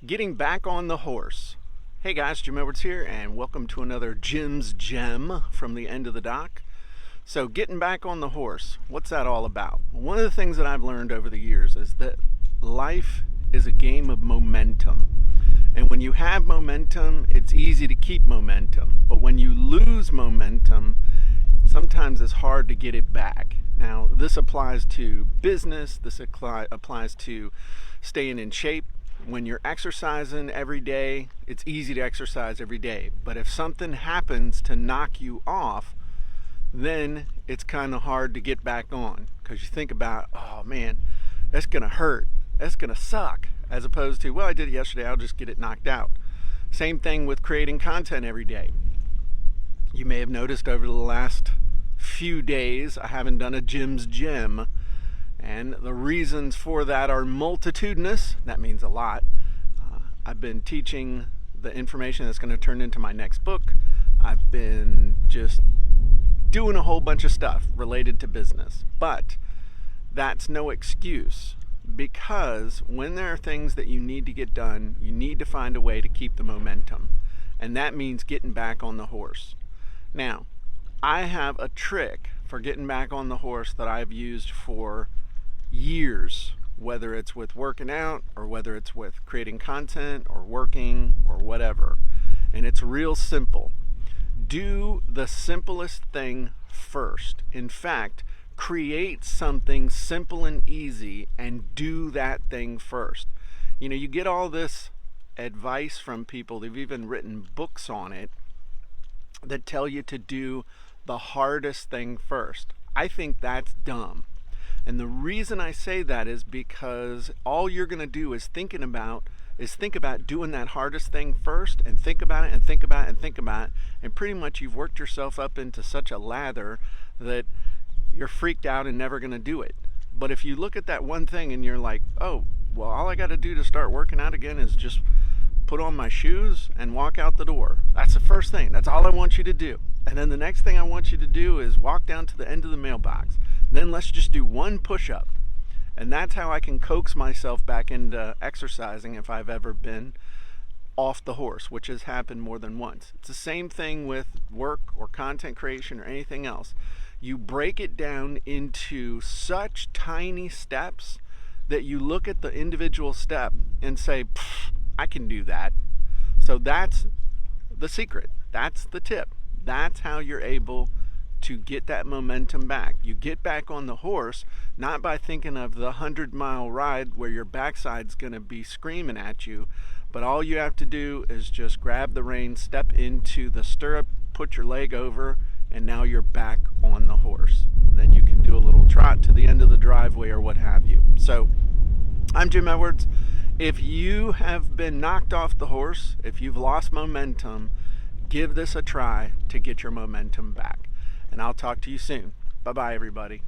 Getting back on the horse. Hey guys, Jim Edwards here, and welcome to another Jim's Gem from the end of the dock. So, getting back on the horse, what's that all about? One of the things that I've learned over the years is that life is a game of momentum. And when you have momentum, it's easy to keep momentum. But when you lose momentum, sometimes it's hard to get it back. Now, this applies to business, this applies to staying in shape. When you're exercising every day, it's easy to exercise every day. But if something happens to knock you off, then it's kind of hard to get back on because you think about, oh man, that's going to hurt. That's going to suck. As opposed to, well, I did it yesterday, I'll just get it knocked out. Same thing with creating content every day. You may have noticed over the last few days, I haven't done a Jim's Gem. And the reasons for that are multitudinous. That means a lot. I've been teaching the information that's going to turn into my next book. I've been just doing a whole bunch of stuff related to business. But that's no excuse, because when there are things that you need to get done, you need to find a way to keep the momentum. And that means getting back on the horse. Now, I have a trick for getting back on the horse that I've used for years, whether it's with working out or whether it's with creating content or working or whatever. And it's real simple. Do the simplest thing first. In fact, create something simple and easy and do that thing first. You know, you get all this advice from people, they've even written books on it, that tell you to do the hardest thing first. I think that's dumb. And the reason I say that is because all you're going to do is think about doing that hardest thing first, and think about it and think about it and think about it, and pretty much you've worked yourself up into such a lather that you're freaked out and never going to do it. But if you look at that one thing and you're like, oh, well, all I got to do to start working out again is just put on my shoes and walk out the door. That's the first thing. That's all I want you to do. And then the next thing I want you to do is walk down to the end of the mailbox. Then let's just do one push-up. And that's how I can coax myself back into exercising if I've ever been off the horse, which has happened more than once. It's the same thing with work or content creation or anything else. You break it down into such tiny steps that you look at the individual step and say, I can do that. So that's the secret. That's the tip. That's how you're able to get that momentum back. You get back on the horse not by thinking of the 100-mile ride where your backside's going to be screaming at you, but all you have to do is just grab the reins, step into the stirrup, put your leg over, and now you're back on the horse. Then you can do a little trot to the end of the driveway or what have you. So, I'm Jim Edwards. If you have been knocked off the horse, if you've lost momentum, give this a try to get your momentum back. And I'll talk to you soon. Bye-bye, everybody.